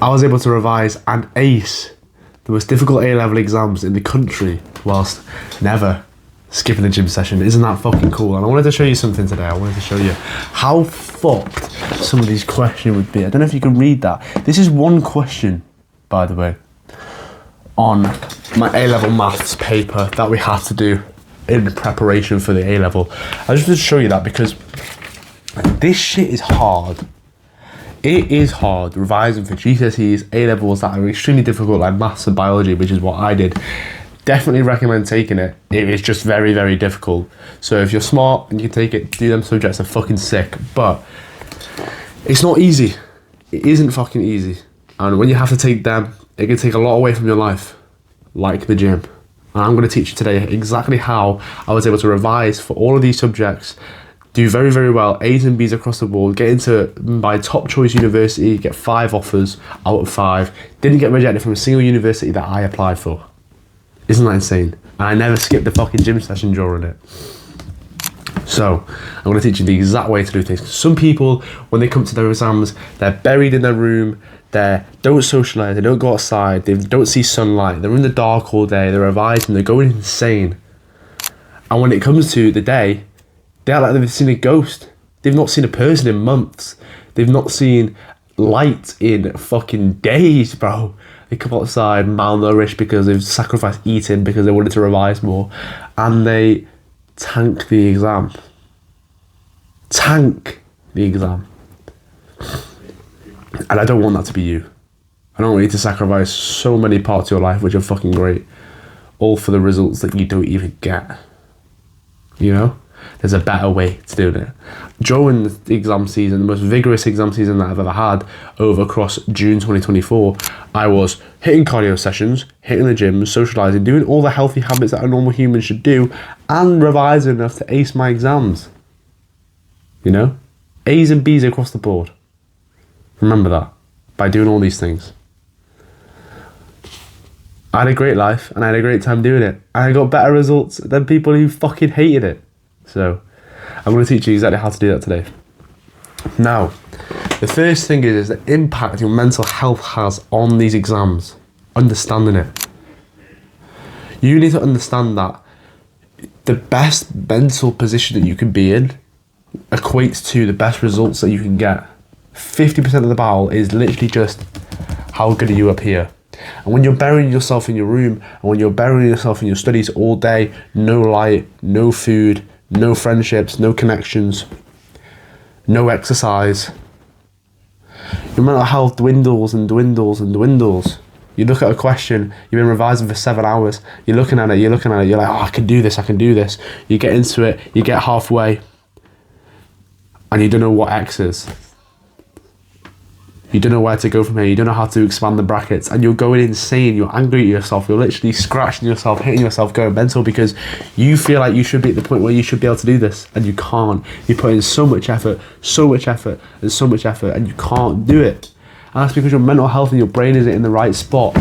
I was able to revise and ace the most difficult A-level exams in the country whilst never skipping a gym session. Isn't that fucking cool? And I wanted to show you something today. I wanted to show you how fucked some of these questions would be. I don't know if you can read that. This is one question, by the way, on my A-level maths paper that we had to do in preparation for the A-level. I just wanted to show you that because this shit is hard. It is hard revising for GCSEs, A-levels that are extremely difficult, like maths and biology, which is what I did. Definitely recommend taking it. It is just very, very difficult. So if you're smart and you can take it, do them subjects are fucking sick. But it's not easy. It isn't fucking easy. And when you have to take them, it can take a lot away from your life, like the gym. And I'm going to teach you today exactly how I was able to revise for all of these subjects, do very, very well, A's and B's across the board, get into my top choice university, get 5 offers out of 5, didn't get rejected from a single university that I applied for. Isn't that insane? And I never skipped a fucking gym session during it. So, I'm going to teach you the exact way to do things. Some people, when they come to their exams, they're buried in their room, they don't socialise, they don't go outside, they don't see sunlight, they're in the dark all day, they're revising, they're going insane. And when it comes to the day, they act like they've seen a ghost. They've not seen a person in months. They've not seen light in fucking days, bro. They come outside malnourished because they've sacrificed eating because they wanted to revise more, and they tank the exam. Tank the exam. And I don't want that to be you. I don't want you to sacrifice so many parts of your life which are fucking great, all for the results that you don't even get. You know? There's a better way to do it. During the exam season, the most vigorous exam season that I've ever had, over across June 2024, I was hitting cardio sessions, hitting the gym, socialising, doing all the healthy habits that a normal human should do, and revising enough to ace my exams. You know? A's and B's across the board. Remember that, by doing all these things. I had a great life, and I had a great time doing it. And I got better results than people who fucking hated it. So, I'm going to teach you exactly how to do that today. Now, the first thing is the impact your mental health has on these exams. Understanding it. You need to understand that the best mental position that you can be in equates to the best results that you can get. 50% of the battle is literally just how good are you up here. And when you're burying yourself in your room, and when you're burying yourself in your studies all day, no light, no food, no friendships, no connections, no exercise, your mental health dwindles and dwindles and dwindles. You look at a question, you've been revising for 7 hours, you're looking at it, you're like, oh, I can do this. You get into it, you get halfway, and you don't know what X is. You don't know where to go from here, you don't know how to expand the brackets, and you're going insane, you're angry at yourself, you're literally scratching yourself, hitting yourself, going mental because you feel like you should be at the point where you should be able to do this, and you can't. You put in so much effort, and you can't do it. And that's because your mental health and your brain isn't in the right spot.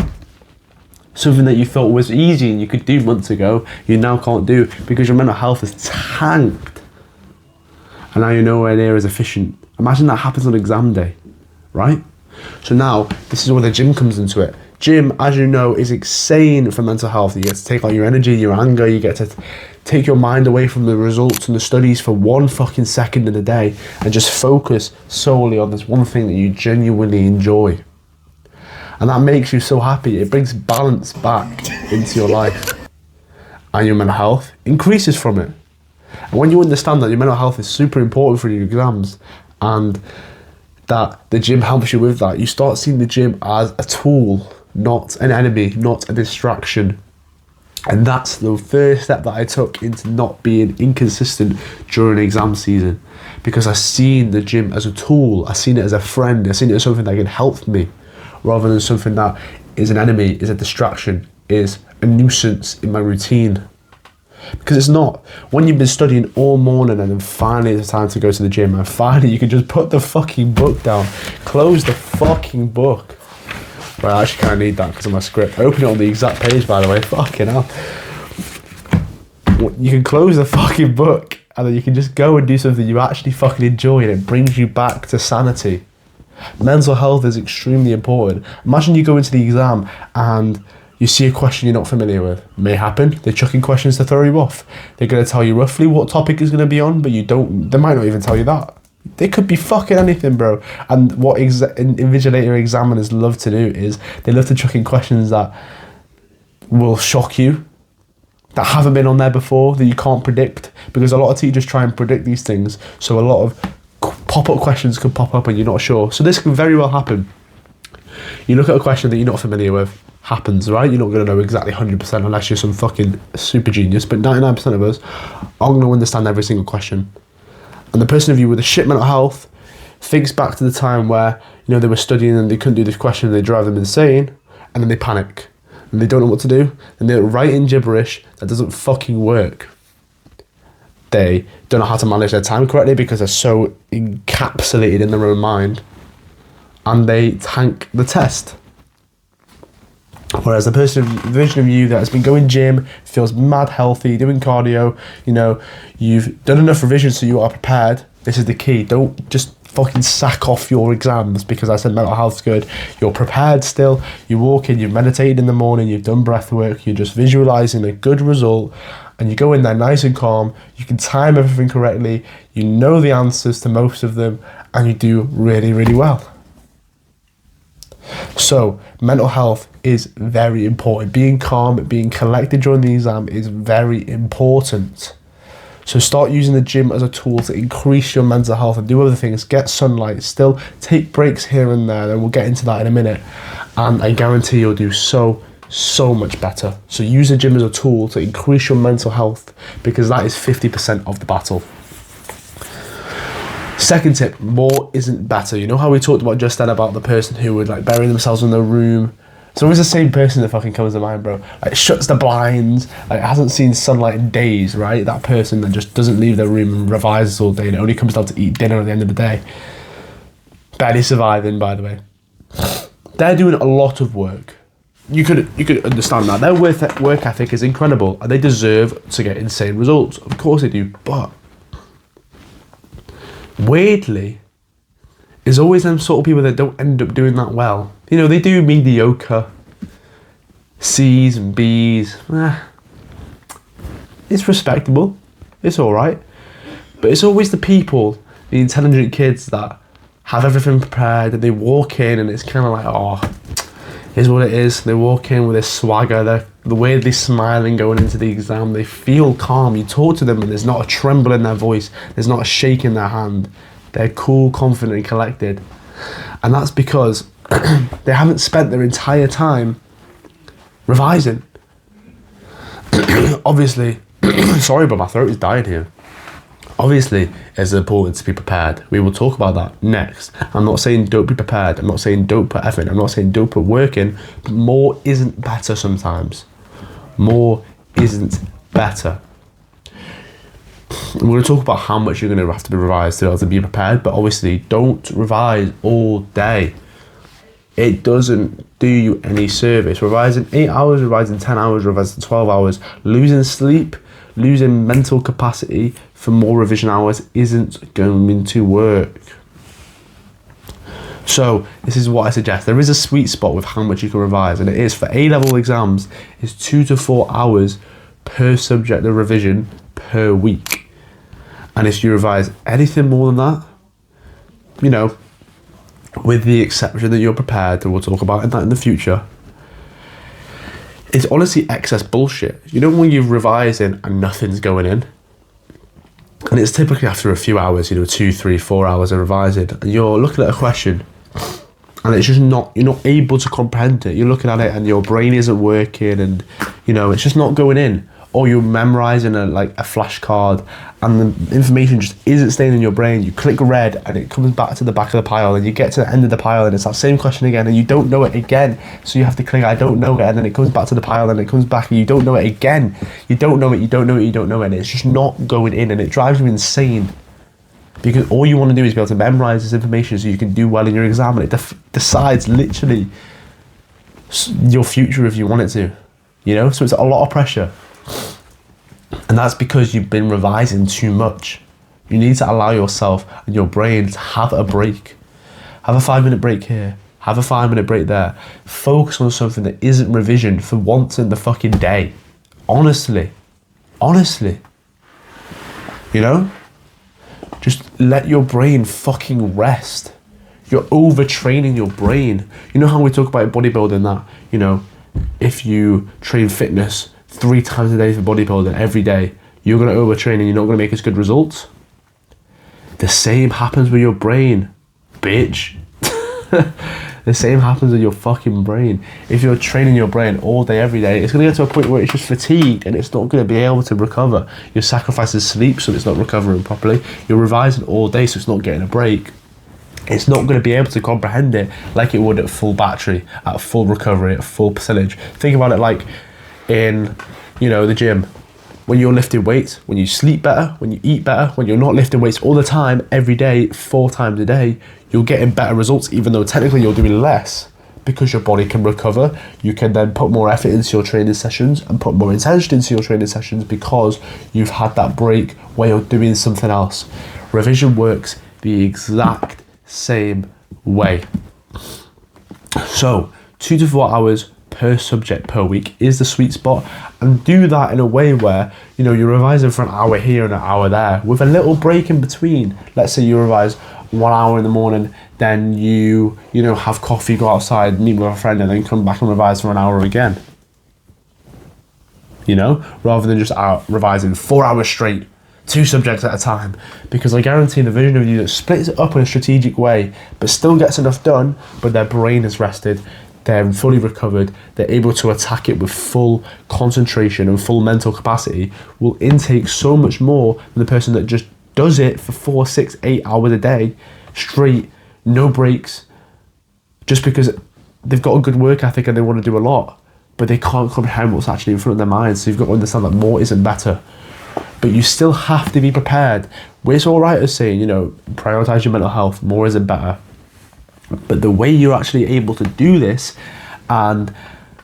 Something that you thought was easy and you could do months ago, you now can't do because your mental health is tanked. And now you're nowhere near as efficient. Imagine that happens on exam day. Right? So now, this is where the gym comes into it. Gym, as you know, is insane for mental health. You get to take out your energy, your anger, you get to take your mind away from the results and the studies for 1 fucking second in a day and just focus solely on this one thing that you genuinely enjoy. And that makes you so happy. It brings balance back into your life. And your mental health increases from it. And when you understand that your mental health is super important for your exams and that the gym helps you with that, you start seeing the gym as a tool, not an enemy, not a distraction. And that's the first step that I took into not being inconsistent during exam season, because I seen the gym as a tool, I seen it as a friend, I seen it as something that can help me, rather than something that is an enemy, is a distraction, is a nuisance in my routine. Because it's not. When you've been studying all morning and then finally it's time to go to the gym and finally you can just put the fucking book down, close the fucking book. Well, I actually kind of need that because of my script. Open it on the exact page, by the way. Fucking hell. You can close the fucking book and then you can just go and do something you actually fucking enjoy and it brings you back to sanity. Mental health is extremely important. Imagine you go into the exam and you see a question you're not familiar with. May happen. They're chucking questions to throw you off. They're going to tell you roughly what topic is going to be on, but they might not even tell you that. They could be fucking anything, bro. And what invigilator examiners love to do is they love to chuck in questions that will shock you, that haven't been on there before, that you can't predict, because a lot of teachers try and predict these things, so a lot of pop-up questions could pop up and you're not sure. So this can very well happen. You look at a question that you're not familiar with, happens, right? You're not going to know exactly 100% unless you're some fucking super genius, but 99% of us aren't going to understand every single question. And the person of you with a shit mental health thinks back to the time where, you know, they were studying and they couldn't do this question and they drive them insane, and then they panic and they don't know what to do, and they're writing gibberish that doesn't fucking work. They don't know how to manage their time correctly because they're so encapsulated in their own mind, and they tank the test. Whereas the version of you that has been going gym, feels mad healthy, doing cardio, you know, you've done enough revision so you are prepared. This is the key. Don't just fucking sack off your exams because I said mental health's good. You're prepared still. You walk in, you've meditated in the morning, you've done breath work, you're just visualizing a good result, and you go in there nice and calm. You can time everything correctly. You know the answers to most of them, and you do really, really well. So mental health is very important. Being calm, being collected during the exam is very important. So start using the gym as a tool to increase your mental health and do other things. Get sunlight, still take breaks here and there, and we'll get into that in a minute. And I guarantee you'll do so much better. So use the gym as a tool to increase your mental health, because that is 50% of the battle. Second tip, more isn't better. You know how we talked about just then about the person who would like bury themselves in their room? It's always the same person that fucking comes to mind, bro. Like shuts the blinds, like hasn't seen sunlight in days, right? That person that just doesn't leave their room and revises all day and only comes down to eat dinner at the end of the day. Barely surviving, by the way. They're doing a lot of work. You could understand that. Their work ethic is incredible and they deserve to get insane results. Of course they do, but weirdly, it's always them sort of people that don't end up doing that well. You know, they do mediocre C's and B's. It's respectable. It's all right. But it's always the people, the intelligent kids that have everything prepared and they walk in and it's kind of like, oh, here's what it is. They walk in with this swagger. They're weirdly smiling going into the exam. They feel calm. You talk to them and there's not a tremble in their voice. There's not a shake in their hand. They're cool, confident and collected. And that's because they haven't spent their entire time revising. Obviously, sorry but my throat is dying here. Obviously, it's important to be prepared. We will talk about that next. I'm not saying don't be prepared. I'm not saying don't put effort in. I'm not saying don't put work in. But more isn't better sometimes. More isn't better. We're going to talk about how much you're going to have to be revised to be able to be prepared, but obviously don't revise all day. It doesn't do you any service. Revising 8 hours, revising 10 hours, revising 12 hours, losing sleep, losing mental capacity for more revision hours isn't going to work. So this is what I suggest. There is a sweet spot with how much you can revise, and it is for A-level exams is 2 to 4 hours per subject of revision per week. And if you revise anything more than that, you know, with the exception that you're prepared, and we'll talk about that in the future, it's honestly excess bullshit. You know when you're revising and nothing's going in? And it's typically after a few hours, you know, 2, 3, 4 hours of revising, and you're looking at a question and it's just not, you're not able to comprehend it. You're looking at it and your brain isn't working and, you know, it's just not going in. Or you're memorising a flashcard and the information just isn't staying in your brain. You click red and it comes back to the back of the pile and you get to the end of the pile and it's that same question again and you don't know it again. So you have to click I don't know it, and then it comes back to the pile and it comes back and you don't know it again. You don't know it, you don't know it, you don't know it, and it's just not going in and it drives you insane. Because all you want to do is be able to memorise this information so you can do well in your exam, and it decides literally your future if you want it to. You know, so it's a lot of pressure. And that's because you've been revising too much. You need to allow yourself and your brain to have a break. Have a 5-minute break here. Have a 5-minute break there. Focus on something that isn't revision for once in the fucking day. Honestly. You know? Just let your brain fucking rest. You're overtraining your brain. You know how we talk about bodybuilding that, you know, if you train fitness 3 times a day for bodybuilding every day, you're going to overtrain and you're not going to make as good results? The same happens with your brain, bitch. The same happens with your fucking brain. If you're training your brain all day, every day, it's going to get to a point where it's just fatigued and it's not going to be able to recover. You're sacrificing sleep so it's not recovering properly. You're revising all day so it's not getting a break. It's not going to be able to comprehend it like it would at full battery, at full recovery, at full percentage. Think about it like in, you know, the gym. When you're lifting weights, when you sleep better, when you eat better, when you're not lifting weights all the time, every day, 4 times a day, you're getting better results, even though technically you're doing less, because your body can recover. You can then put more effort into your training sessions and put more intention into your training sessions because you've had that break where you're doing something else. Revision works the exact same way. So 2 to 4 hours per subject per week is the sweet spot, and do that in a way where, you know, you're revising for an hour here and an hour there with a little break in between. Let's say you revise 1 hour in the morning, then you know, have coffee, go outside, meet with a friend, and then come back and revise for an hour again. You know, rather than just revising 4 hours straight, 2 subjects at a time, because I guarantee the version of you that splits it up in a strategic way but still gets enough done, but their brain is rested, they're fully recovered, they're able to attack it with full concentration and full mental capacity, will intake so much more than the person that just does it for 4, 6, 8 hours a day straight, no breaks, just because they've got a good work ethic and they want to do a lot, but they can't comprehend what's actually in front of their minds. So you've got to understand that more isn't better. But you still have to be prepared. It's all right as saying, you know, prioritize your mental health, more isn't better. But the way you're actually able to do this and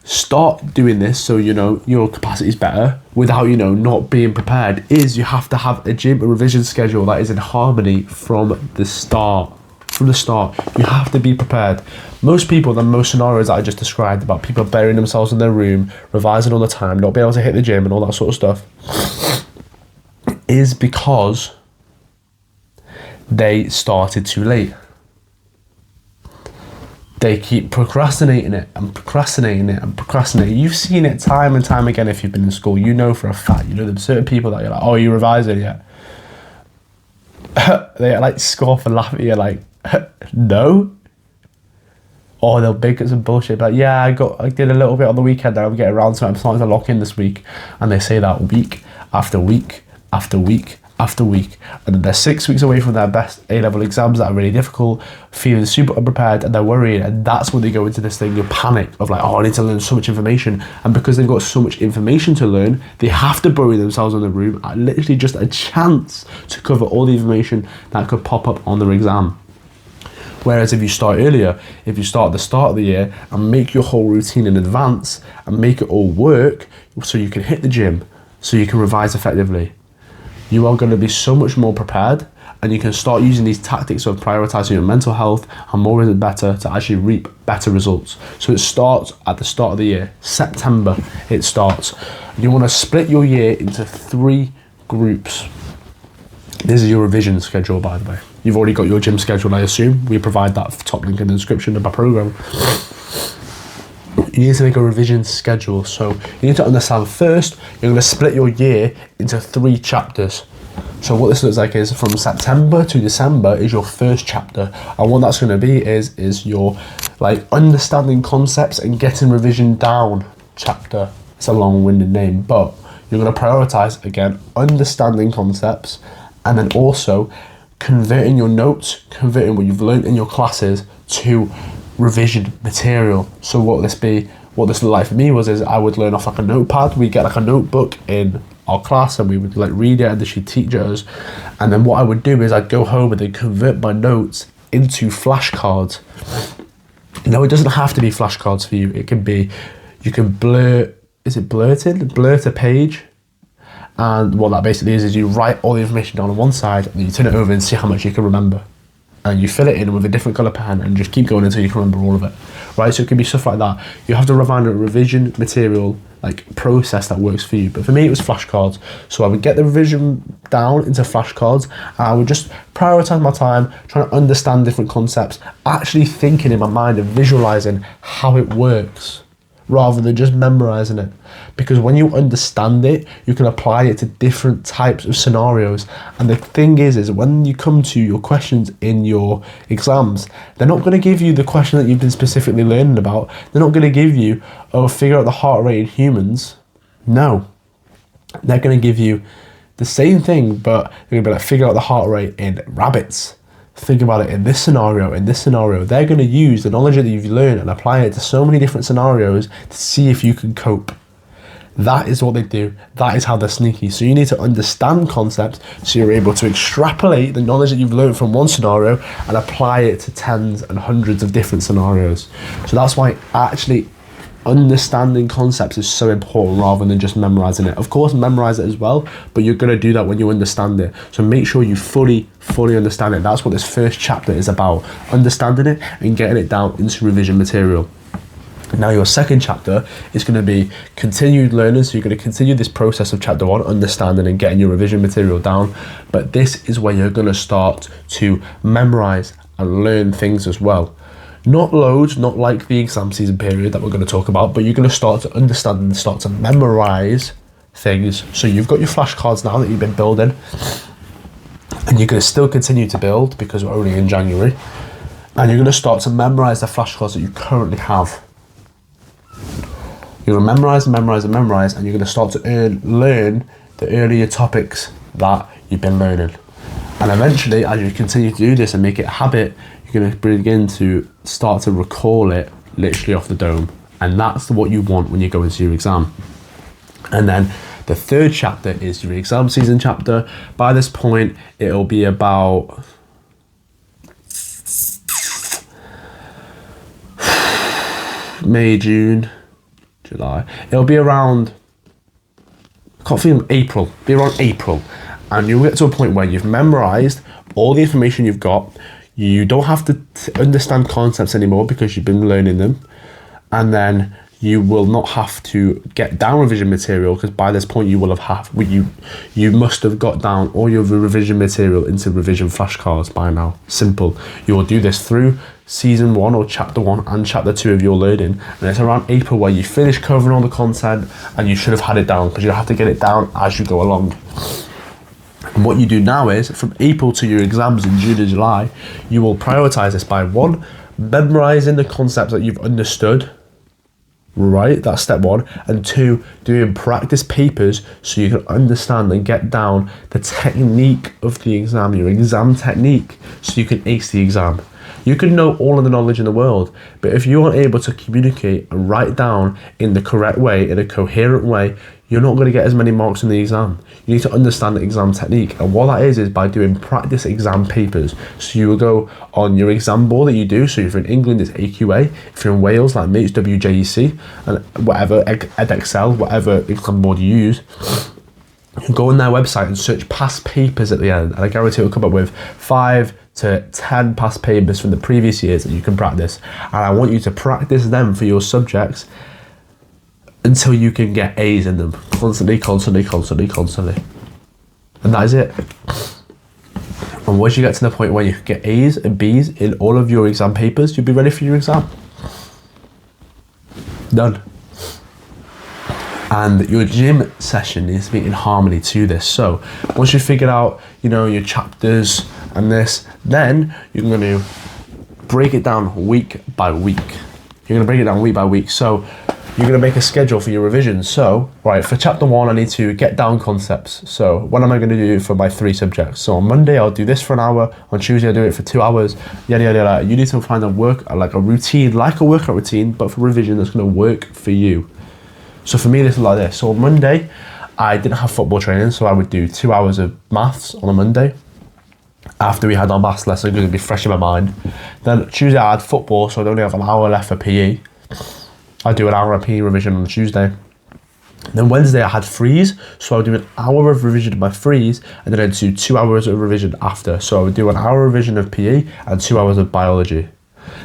start doing this so, you know, your capacity is better without, you know, not being prepared, is you have to have a gym and revision schedule that is in harmony from the start. From the start, you have to be prepared. Most people, the most scenarios that I just described about people burying themselves in their room, revising all the time, not being able to hit the gym and all that sort of stuff, is because they started too late. They keep procrastinating it and procrastinating it and procrastinating. You've seen it time and time again if you've been in school. You know for a fact, you know there's certain people that you're like, oh, you revising yet? They like scoff and laugh at you like, no? Or they'll bake up some bullshit like, yeah, I did a little bit on the weekend and I'm getting around to it, I'm starting to lock in this week. And they say that week after week after week after week, and then they're 6 weeks away from their best A-level exams that are really difficult, feeling super unprepared, and they're worrying, and that's when they go into this thing of panic of like, oh, I need to learn so much information. And because they've got so much information to learn, they have to bury themselves in the room at literally just a chance to cover all the information that could pop up on their exam. Whereas if you start earlier, if you start at the start of the year and make your whole routine in advance and make it all work so you can hit the gym, so you can revise effectively, you are going to be so much more prepared, and you can start using these tactics of prioritizing your mental health and more isn't better to actually reap better results. So it starts at the start of the year, September it starts. You want to split your year into 3 groups. This is your revision schedule, by the way. You've already got your gym schedule, I assume. We provide that top link in the description of my program. You need to make a revision schedule. So you need to understand first, you're going to split your year into 3 chapters. So what this looks like is from September to December is your first chapter. And what that's going to be is your like understanding concepts and getting revision down chapter. It's a long-winded name, but you're going to prioritize, again, understanding concepts, and then also converting your notes, converting what you've learned in your classes to revision material. So what this looked like for me is I would learn off like a notepad. We'd get like a notebook in our class and we would like read it and then she'd teach us. And then what I would do is I'd go home and then convert my notes into flashcards. Now it doesn't have to be flashcards for you. It can be, you can blur to page. And what that basically is you write all the information down on one side and you turn it over and see how much you can remember. and you fill it in with a different colour pen and just keep going until you can remember all of it, right? So it can be stuff like that. You have to find a revision material like process that works for you. But for me, it was flashcards. So I would get the revision down into flashcards, and I would just prioritise my time trying to understand different concepts, actually thinking in my mind and visualising how it works, rather than just memorising it. Because when you understand it, you can apply it to different types of scenarios. And the thing is when you come to your questions in your exams, they're not going to give you the question that you've been specifically learning about. They're not going to give you, figure out the heart rate in humans. No. They're going to give you the same thing, but they're going to be like, figure out the heart rate in rabbits. Think about it in this scenario, in this scenario. They're going to use the knowledge that you've learned and apply it to so many different scenarios to see if you can cope. That is what they do. That is how they're sneaky. So you need to understand concepts so you're able to extrapolate the knowledge that you've learned from one scenario and apply it to tens and hundreds of different scenarios. So that's why actually understanding concepts is so important rather than just memorizing it. Of course, memorize it as well, but you're going to do that when you understand it. So make sure you fully understand it. That's what this first chapter is about, understanding it and getting it down into revision material. Now your second chapter is going to be continued learning. So you're going to continue this process of chapter 1, understanding and getting your revision material down. But this is where you're going to start to memorize and learn things as well. Not loads, not like the exam season period that we're going to talk about, but you're going to start to understand and start to memorize things. So you've got your flashcards now that you've been building, and you're going to still continue to build because we're only in January, and you're going to start to memorize the flashcards that you currently have. You're going to memorize, and you're going to start to learn the earlier topics that you've been learning. And eventually, as you continue to do this and make it a habit, you're going to begin to start to recall it literally off the dome. And that's what you want when you go into your exam. And then the third chapter is your exam season chapter. By this point, it'll be about May, June, July. It'll be around, I can't feel April. Be around April. And you'll get to a point where you've memorized all the information you've got. You don't have to understand concepts anymore because you've been learning them. And then you will not have to get down revision material, because by this point you will have you must have got down all your revision material into revision flashcards by now. Simple. You will do this through season 1 or chapter 1 and chapter 2 of your learning, and it's around April where you finish covering all the content and you should have had it down, because you have to get it down as you go along. And what you do now is, from April to your exams in June and July, you will prioritize this by 1, memorizing the concepts that you've understood. Right, that's step 1. And 2, doing practice papers so you can understand and get down the technique of the exam, your exam technique, so you can ace the exam. You can know all of the knowledge in the world, but if you aren't able to communicate and write down in the correct way, in a coherent way, you're not going to get as many marks in the exam. You need to understand the exam technique, and what that is by doing practice exam papers. So you will go on your exam board that you do. So if you're in England, it's AQA. If you're in Wales, like me, it's WJEC, and whatever, EdXL, whatever exam board you use. You go on their website and search past papers at the end, and I guarantee it'll come up with 5 to 10 past papers from the previous years that you can practice. And I want you to practice them for your subjects until you can get A's in them. Constantly. And that is it. And once you get to the point where you get A's and B's in all of your exam papers, you'll be ready for your exam. Done. And your gym session needs to be in harmony to this. So once you figured out, your chapters and this, then you're going to break it down week by week. So you're going to make a schedule for your revisions. So, right, for chapter 1, I need to get down concepts. So what am I going to do for my 3 subjects? So on Monday, I'll do this for an hour. On Tuesday, I'll do it for 2 hours. Yada, yada, yada. You need to find a workout routine, but for revision that's going to work for you. So for me, this is like this. So on Monday, I didn't have football training, so I would do 2 hours of maths on a Monday. After we had our maths lesson, because it'd be fresh in my mind. Then Tuesday, I had football, so I'd only have an hour left for PE. I do an hour of PE revision on Tuesday. Then Wednesday I had freeze, so I would do an hour of revision of my freeze, and then I'd do 2 hours of revision after. So I would do an hour revision of PE and 2 hours of biology.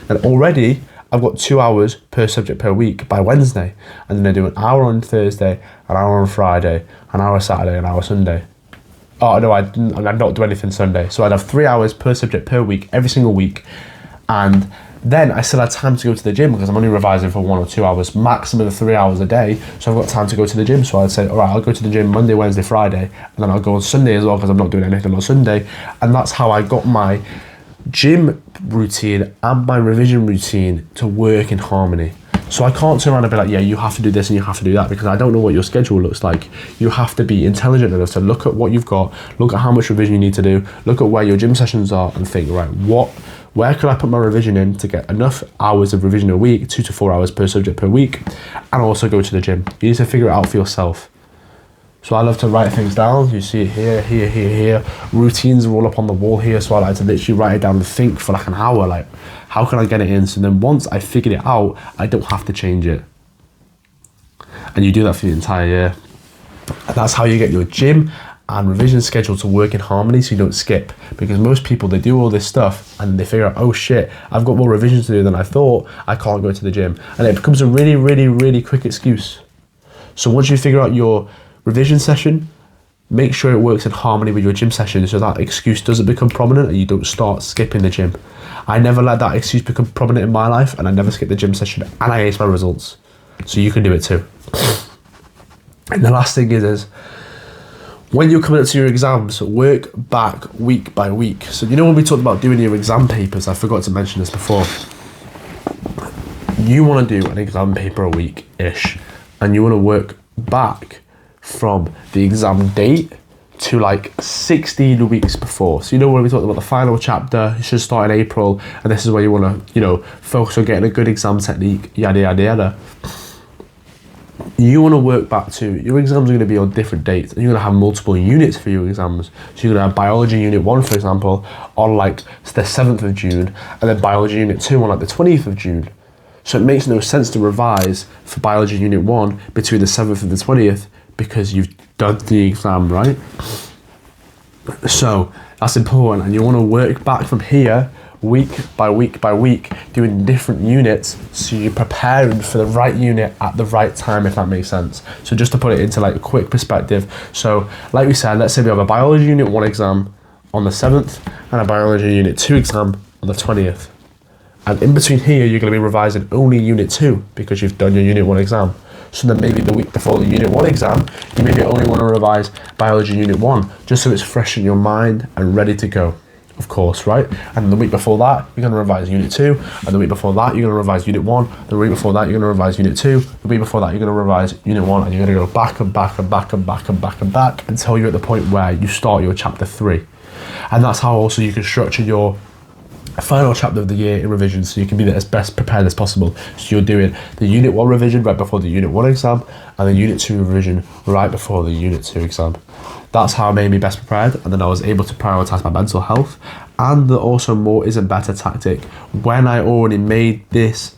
And already I've got 2 hours per subject per week by Wednesday, and then I do an hour on Thursday, an hour on Friday, an hour Saturday, an hour Sunday. Oh no, I'd not do anything Sunday. So I'd have 3 hours per subject per week, every single week, and then I still had time to go to the gym because I'm only revising for 1 or 2 hours, maximum of 3 hours a day. So I've got time to go to the gym. So I'd say, all right, I'll go to the gym Monday, Wednesday, Friday, and then I'll go on Sunday as well because I'm not doing anything on Sunday. And that's how I got my gym routine and my revision routine to work in harmony. So I can't turn around and be like, yeah, you have to do this and you have to do that, because I don't know what your schedule looks like. You have to be intelligent enough to look at what you've got, look at how much revision you need to do, look at where your gym sessions are, and think, right, where can I put my revision in to get enough hours of revision a week, 2 to 4 hours per subject per week, and also go to the gym. You need to figure it out for yourself. So I love to write things down. You see it here, here, here, here. Routines are all up on the wall here, so I like to literally write it down and think for like an hour, like, how can I get it in? So then once I figured it out, I don't have to change it. And you do that for the entire year. And that's how you get your gym and revision schedule to work in harmony, so you don't skip. Because most people, they do all this stuff and they figure out, oh shit, I've got more revision to do than I thought, I can't go to the gym. And it becomes a really, really, really quick excuse. So once you figure out your revision session, make sure it works in harmony with your gym session, so that excuse doesn't become prominent and you don't start skipping the gym. I never let that excuse become prominent in my life, and I never skipped the gym session, and I ace my results. So you can do it too. And the last thing is when you're coming up to your exams, work back week by week. So you know when we talked about doing your exam papers, I forgot to mention this before. You want to do an exam paper a week-ish, and you want to work back from the exam date to like 16 weeks before. So you know when we talked about the final chapter, it should start in April, and this is where you want to, you know, focus on getting a good exam technique, yada, yada, yada. You want to work back to, your exams are going to be on different dates, and you're going to have multiple units for your exams. So you're going to have biology unit 1, for example, on like the 7th of June, and then biology unit 2 on like the 20th of June. So it makes no sense to revise for biology unit 1 between the 7th and the 20th, because you've done the exam, right? So that's important, and you want to work back from here week by week by week, doing different units, so you're preparing for the right unit at the right time, if that makes sense. So just to put it into like a quick perspective, so like we said, let's say we have a biology unit 1 exam on the 7th and a biology unit 2 exam on the 20th, and in between here you're going to be revising only unit 2 because you've done your unit 1 exam. So then maybe the week before the unit 1 exam, you maybe only want to revise biology unit 1, just so it's fresh in your mind and ready to go, of course, right? And the week before that, you're going to revise unit 2, and the week before that, you're going to revise unit 1, the week before that, you're going to revise unit 2, the week before that, you're going to revise unit 1, and you're going to go back and back and back and back and back and back until you're at the point where you start your chapter 3. And that's how also you can structure your final chapter of the year in revision, so you can be as best prepared as possible. So you're doing the unit 1 revision right before the unit 1 exam, and the unit 2 revision right before the unit 2 exam. That's how it made me best prepared, and then I was able to prioritize my mental health. And the also more isn't better tactic, when I already made this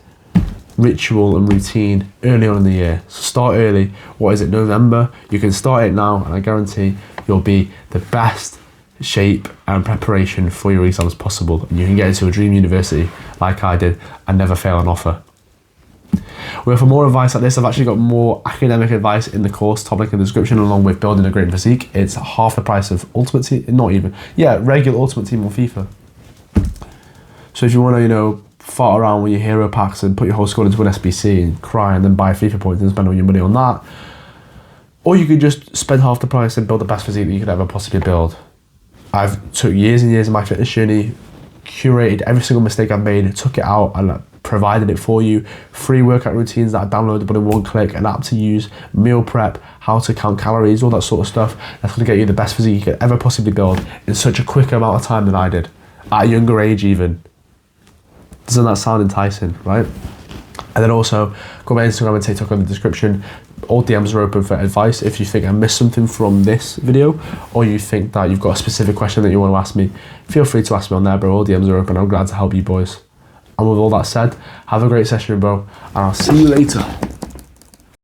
ritual and routine early on in the year. So start early. What is it, November? You can start it now, and I guarantee you'll be the best shape and preparation for your exams possible, and you can get into a dream university like I did and never fail an offer. Well, for more advice like this, I've actually got more academic advice in the course topic in the description, along with building a great physique. It's half the price of Ultimate Team, not even, yeah, regular Ultimate Team on FIFA. So if you want to, you know, fart around with your hero packs and put your whole squad into an SBC and cry and then buy FIFA points and spend all your money on that, or you could just spend half the price and build the best physique that you could ever possibly build. I've took years and years of my fitness journey, curated every single mistake I've made, took it out and provided it for you. Free workout routines that are downloadable in one click, an app to use, meal prep, how to count calories, all that sort of stuff. That's going to get you the best physique you could ever possibly build in such a quick amount of time than I did, at a younger age even. Doesn't that sound enticing, right? And then also, go my Instagram and TikTok in the description. All DMs are open for advice. If you think I missed something from this video, or you think that you've got a specific question that you want to ask me, feel free to ask me on there, bro. All DMs are open. I'm glad to help you boys. And with all that said, have a great session, bro, and I'll see you later.